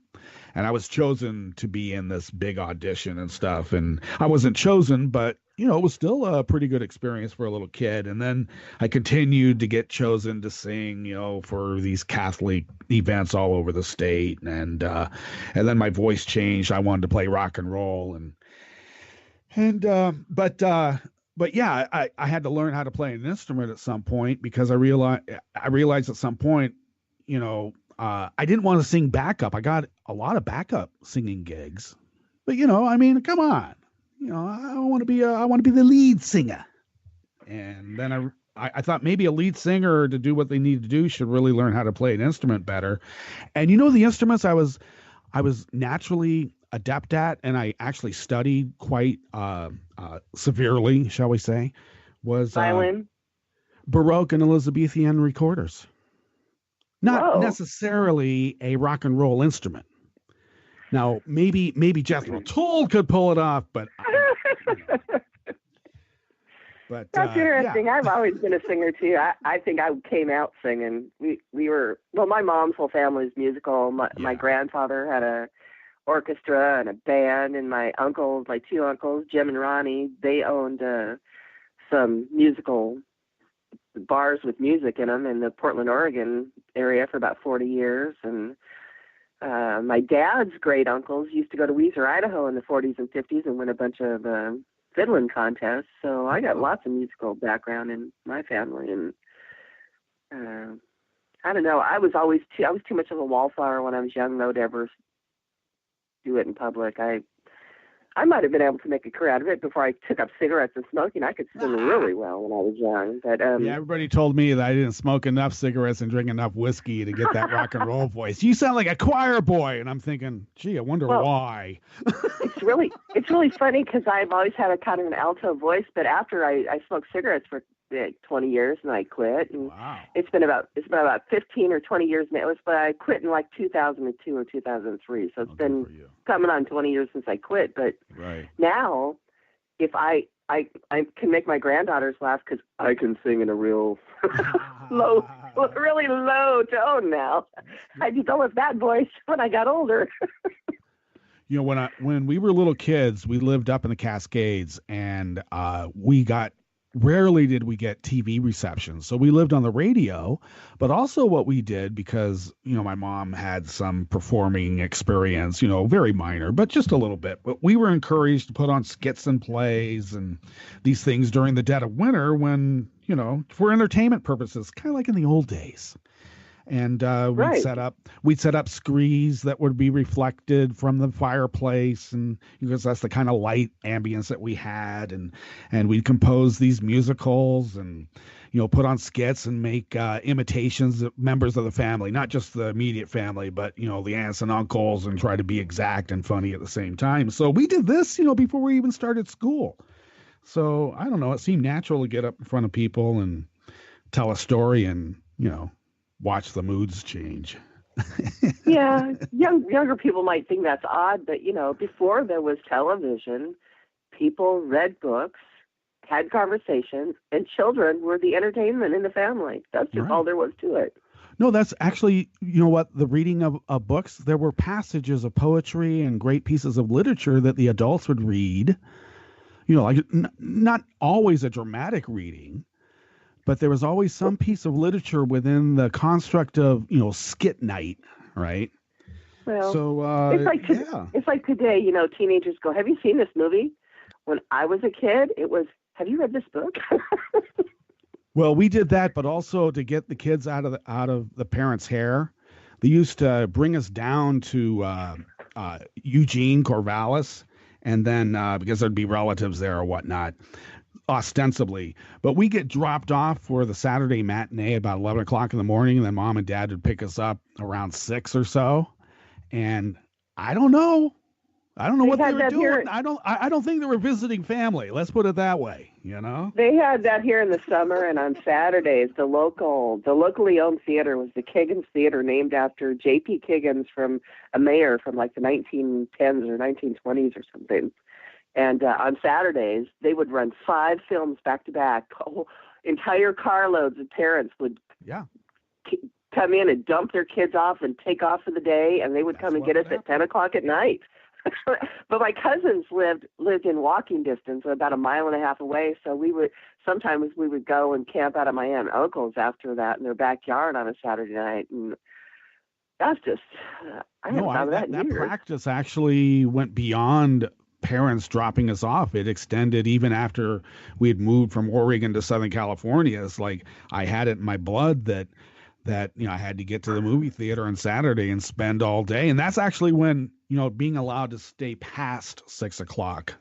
And I was chosen to be in this big audition and stuff. And I wasn't chosen, but, it was still a pretty good experience for a little kid. And then I continued to get chosen to sing, for these Catholic events all over the state. And then my voice changed. I wanted to play rock and roll. But yeah, I had to learn how to play an instrument at some point because I realized at some point, I didn't want to sing backup. I got a lot of backup singing gigs, but come on, I want to be the lead singer. And then I thought maybe a lead singer, to do what they need to do, should really learn how to play an instrument better. And the instruments I was naturally adept at, and I actually studied quite severely, shall we say, was violin, Baroque and Elizabethan recorders. Not necessarily a rock and roll instrument. Now, maybe Jethro Tull could pull it off, but that's interesting. Yeah. I've always been a singer too. I think I came out singing. We were my mom's whole family is musical. My grandfather had a orchestra and a band, and my two uncles, Jim and Ronnie, they owned some musical bars with music in them in the Portland, Oregon area for about 40 years. And my dad's great uncles used to go to Weiser, Idaho in the 40s and 50s and win a bunch of fiddling contests. So I got lots of musical background in my family. And I don't know. I was too much of a wallflower when I was young, though, to ever do it in public. I might have been able to make a career out of it before I took up cigarettes and smoking. I could sing really well when I was young. But yeah, everybody told me that I didn't smoke enough cigarettes and drink enough whiskey to get that rock and roll voice. You sound like a choir boy, and I'm thinking, gee, I wonder why. it's really funny because I've always had a kind of an alto voice, but after I smoked cigarettes for 20 years and I quit, and it's been about 15 or 20 years now. But I quit in like 2002 or 2003, so it's been coming on 20 years since I quit. But now, if I can make my granddaughters laugh because I can sing in a real really low tone now. I developed that voice when I got older. You know, when we were little kids, we lived up in the Cascades, and rarely did we get TV receptions. So we lived on the radio, but also what we did, because, you know, my mom had some performing experience, you know, very minor, but just a little bit. But we were encouraged to put on skits and plays and these things during the dead of winter when, you know, for entertainment purposes, kind of like in the old days. And we'd set up screens that would be reflected from the fireplace, and because that's the kind of light ambience that we had, and we'd compose these musicals and, you know, put on skits and make imitations of members of the family, not just the immediate family, but, you know, the aunts and uncles, and try to be exact and funny at the same time. So we did this, you know, before we even started school. So I don't know, it seemed natural to get up in front of people and tell a story and, you know, watch the moods change. Yeah, younger people might think that's odd, but, you know, before there was television, people read books, had conversations, and children were the entertainment in the family. That's just all there was to it. No, that's actually, you know what, the reading of books, there were passages of poetry and great pieces of literature that the adults would read, you know, like not always a dramatic reading, but there was always some piece of literature within the construct of, you know, skit night, right? Well, so it's like today, you know, teenagers go, "Have you seen this movie?" When I was a kid, it was, "Have you read this book?" Well, we did that, but also to get the kids out of the parents' hair, they used to bring us down to Eugene, Corvallis, and then because there'd be relatives there or whatnot, ostensibly, but we get dropped off for the Saturday matinee about 11 o'clock in the morning, and then mom and dad would pick us up around 6 or so. And I don't know what they were doing. I don't think they were visiting family. Let's put it that way, you know? They had that here in the summer, and on Saturdays, the locally owned theater was the Kiggins Theater, named after J.P. Kiggins, from a mayor from like the 1910s or 1920s or something. And on Saturdays, they would run 5 films back to back. Entire carloads of parents would come in and dump their kids off and take off for the day, and they would come and get us at 10 o'clock at night. But my cousins lived in walking distance, about a mile and a half away. So sometimes we would go and camp out at my aunt and uncle's after that in their backyard on a Saturday night. And that's just, that practice actually went beyond parents dropping us off. It extended even after we had moved from Oregon to Southern California. It's like I had it in my blood that you know, I had to get to the movie theater on Saturday and spend all day. And that's actually when, you know, being allowed to stay past 6 o'clock.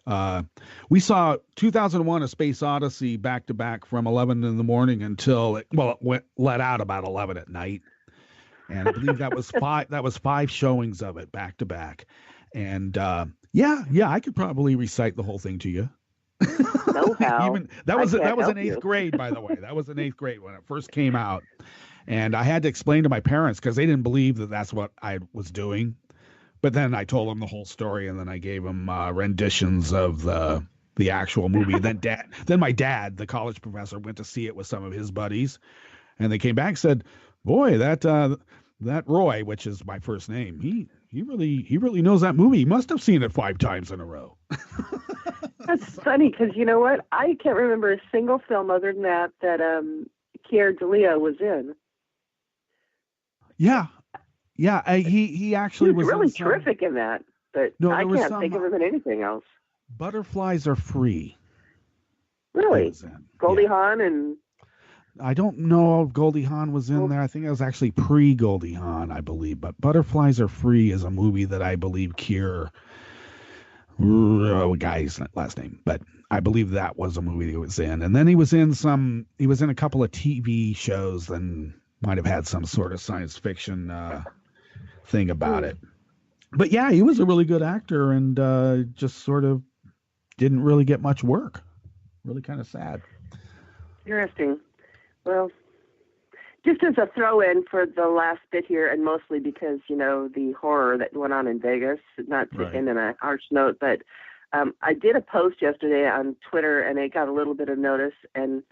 We saw 2001: A Space Odyssey back to back from 11 in the morning until it let out about 11 at night. And I believe that was 5 showings of it back to back. And I could probably recite the whole thing to you. That was in 8th grade, by the way. That was in 8th grade when it first came out. And I had to explain to my parents because they didn't believe that that's what I was doing. But then I told them the whole story, and then I gave them renditions of the actual movie. Then my dad, the college professor, went to see it with some of his buddies, and they came back and said, "Boy, that that Roy, which is my first name, he really knows that movie. He must have seen it 5 times in a row. That's funny because you know what? I can't remember a single film other than that Keir Dalia was in. Yeah. He actually was really terrific in that, but No, I can't think of him in anything else. Butterflies Are Free. Really? Goldie Hawn and... I don't know if Goldie Hawn was in there. I think it was actually pre-Goldie Hawn, I believe. But Butterflies Are Free is a movie that I believe Keir, guy's last name, but I believe that was a movie he was in. And then he was in a couple of TV shows and might have had some sort of science fiction thing about it. But yeah, he was a really good actor and just sort of didn't really get much work. Really kind of sad. Interesting. Well, just as a throw-in for the last bit here, and mostly because, the horror that went on in Vegas, not to end on a harsh note, but I did a post yesterday on Twitter, and it got a little bit of notice, and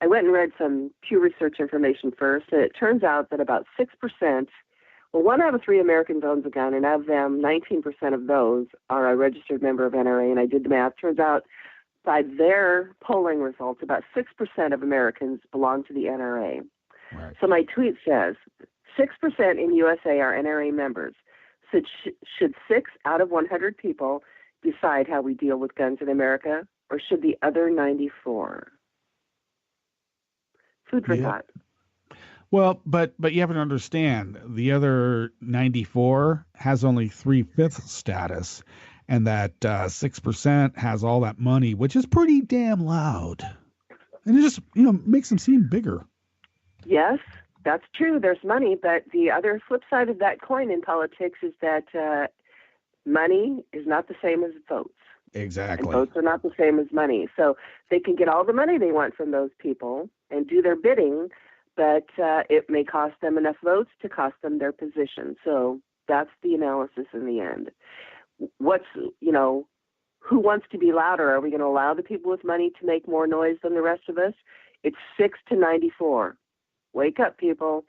I went and read some Pew Research information first, and it turns out that about 6%, 1 out of 3 Americans owns a gun, and of them, 19% of those are a registered member of NRA, and I did the math. Turns out, by their polling results, about 6% of Americans belong to the NRA. Right. So my tweet says, 6% in USA are NRA members. So should 6 out of 100 people decide how we deal with guns in America, or should the other 94? Food for thought. Well, but you have to understand, the other 94 has only 3/5 status, and that 6% has all that money, which is pretty damn loud. And it just, makes them seem bigger. Yes, that's true. There's money, but the other flip side of that coin in politics is that money is not the same as votes. Exactly. And votes are not the same as money. So they can get all the money they want from those people and do their bidding, but it may cost them enough votes to cost them their position. So that's the analysis in the end. Who wants to be louder? Are we going to allow the people with money to make more noise than the rest of us? It's 6 to 94. Wake up, people.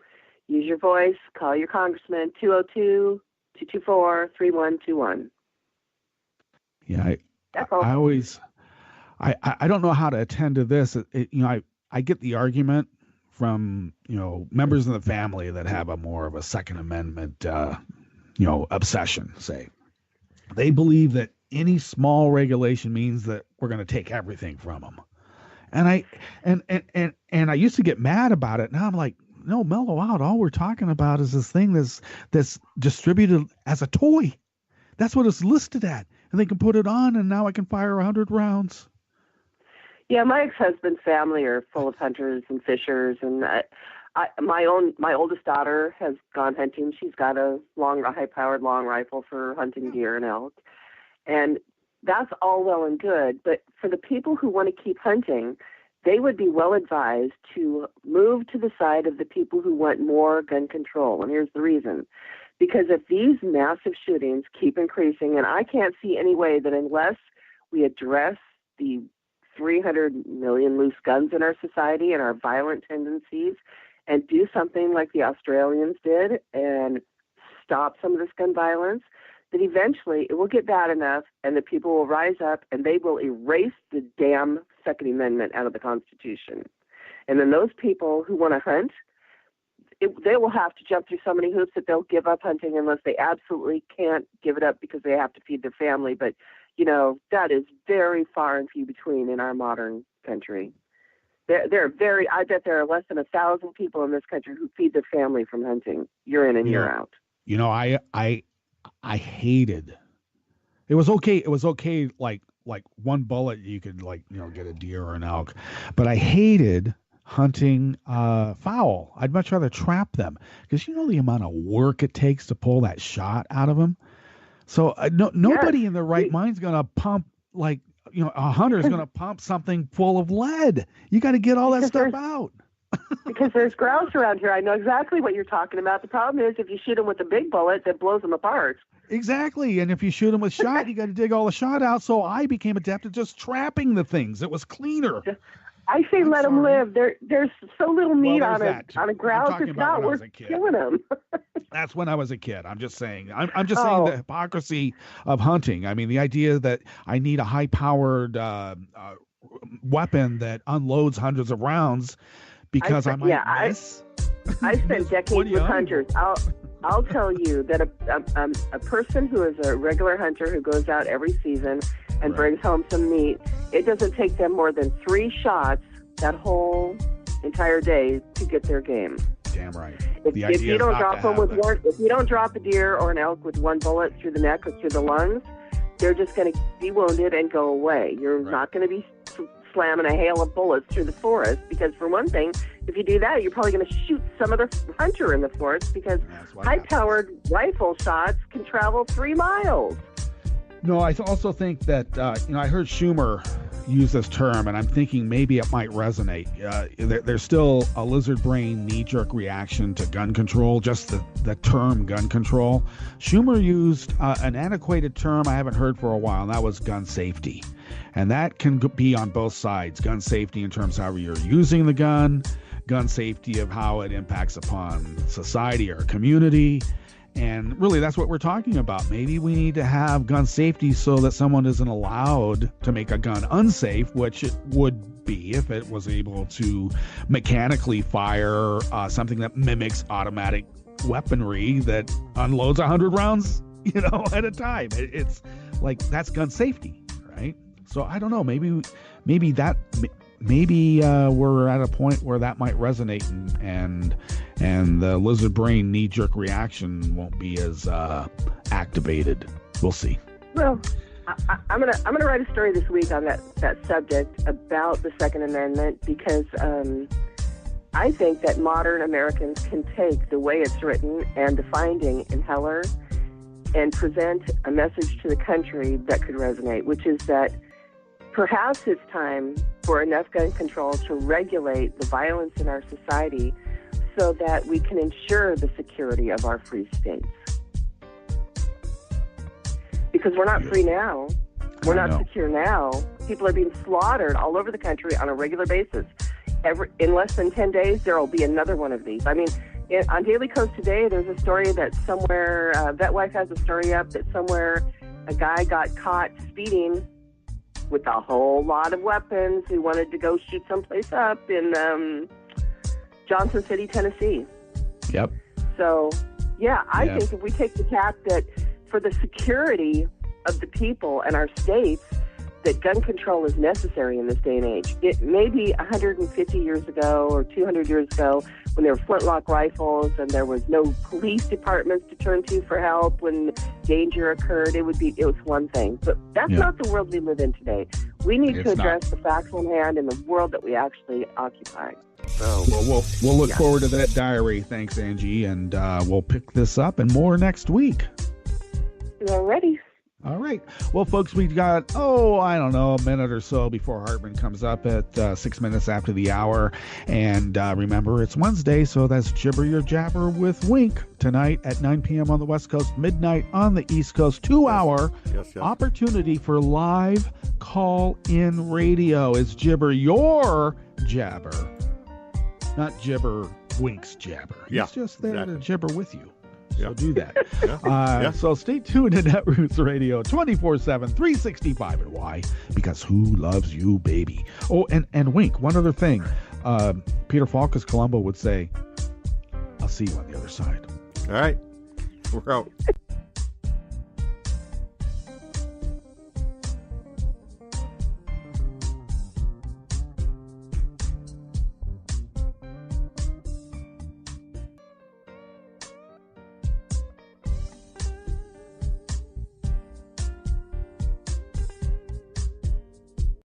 Use your voice. Call your congressman, 202-224-3121. Yeah, I don't know how to attend to this. I get the argument from, members of the family that have a more of a Second Amendment, obsession, say. They believe that any small regulation means that we're going to take everything from them. And I used to get mad about it. Now I'm like, no, mellow out. All we're talking about is this thing that's distributed as a toy. That's what it's listed at. And they can put it on, and now I can fire 100 rounds. Yeah, my ex-husband's family are full of hunters and fishers, and my oldest daughter has gone hunting. She's got a high-powered long rifle for hunting deer and elk, and that's all well and good. But for the people who want to keep hunting, they would be well advised to move to the side of the people who want more gun control. And here's the reason. Because if these massive shootings keep increasing, and I can't see any way that unless we address the 300 million loose guns in our society and our violent tendencies and do something like the Australians did and stop some of this gun violence, that eventually it will get bad enough and the people will rise up and they will erase the damn Second Amendment out of the Constitution. And then those people who want to hunt, they will have to jump through so many hoops that they'll give up hunting unless they absolutely can't give it up because they have to feed their family. But, that is very far and few between in our modern country. I bet there are less than 1,000 people in this country who feed their family from hunting, year in and year out. I hated. It was okay. It was okay. Like one bullet, you could get a deer or an elk, but I hated hunting fowl. I'd much rather trap them because the amount of work it takes to pull that shot out of them. So nobody in their right mind's gonna pump a hunter's gonna pump something full of lead. You got to get all that stuff out. Because there's grouse around here. I know exactly what you're talking about. The problem is if you shoot them with a big bullet, that blows them apart. Exactly. And if you shoot them with shot, you got to dig all the shot out. So I became adept at just trapping the things. It was cleaner. I say let them live. There's so little meat on a grouse. It's not worth killing them. That's when I was a kid. I'm just saying. I'm just saying the hypocrisy of hunting. I mean, the idea that I need a high-powered weapon that unloads hundreds of rounds because I might miss. I spent decades with hunters. I'll tell you that a person who is a regular hunter who goes out every season and brings home some meat, it doesn't take them more than 3 shots that whole entire day to get their game. Damn right. If you don't drop them with one, if you don't drop a deer or an elk with one bullet through the neck or through the lungs, they're just going to be wounded and go away. You're not going to be slamming a hail of bullets through the forest because, for one thing, if you do that, you're probably going to shoot some other hunter in the forest because high-powered rifle shots can travel 3 miles. No, I also think that, I heard Schumer use this term, and I'm thinking maybe it might resonate. There's still a lizard brain knee-jerk reaction to gun control, just the term gun control. Schumer used an antiquated term I haven't heard for a while, and that was gun safety. And that can be on both sides. Gun safety in terms of how you're using the gun safety of how it impacts upon society or community. And really, that's what we're talking about. Maybe we need to have gun safety so that someone isn't allowed to make a gun unsafe, which it would be if it was able to mechanically fire something that mimics automatic weaponry that unloads 100 rounds, at a time. It's like, that's gun safety, right? So I don't know. Maybe we're at a point where that might resonate, and the lizard brain knee-jerk reaction won't be as activated. We'll see. Well, I'm gonna write a story this week on that subject about the Second Amendment because I think that modern Americans can take the way it's written and the finding in Heller and present a message to the country that could resonate, which is that perhaps it's time for enough gun control to regulate the violence in our society so that we can ensure the security of our free states. Because we're not free now. We're not secure now. People are being slaughtered all over the country on a regular basis. In less than 10 days, there will be another one of these. I mean, on Daily Kos today, there's a story that somewhere, Vet Wife has a story up that somewhere a guy got caught speeding with a whole lot of weapons. He wanted to go shoot someplace up in Johnson City, Tennessee. Yep. So, I think if we take the tack that for the security of the people and our states, that gun control is necessary in this day and age. It may be 150 years ago or 200 years ago when there were flintlock rifles and there was no police departments to turn to for help when danger occurred. It was one thing. But that's not the world we live in today. We need to address the facts on hand in the world that we actually occupy. Well, we'll look forward to that diary. Thanks, Angie. And we'll pick this up and more next week. We're ready. All right. Well, folks, we've got, a minute or so before Hartman comes up at 6 minutes after the hour. And remember, it's Wednesday, so that's Jibber Your Jabber with Wink tonight at 9 p.m. on the West Coast, midnight on the East Coast. 2-hour opportunity for live call-in radio. Is Jibber Your Jabber, not Jibber Wink's Jabber. He's just there to jibber with you. So do that. So stay tuned to Netroots Radio 24/7, 365. And why? Because who loves you, baby? Oh, and Wink, one other thing. Peter Falkus Colombo would say, I'll see you on the other side. All right. We're out.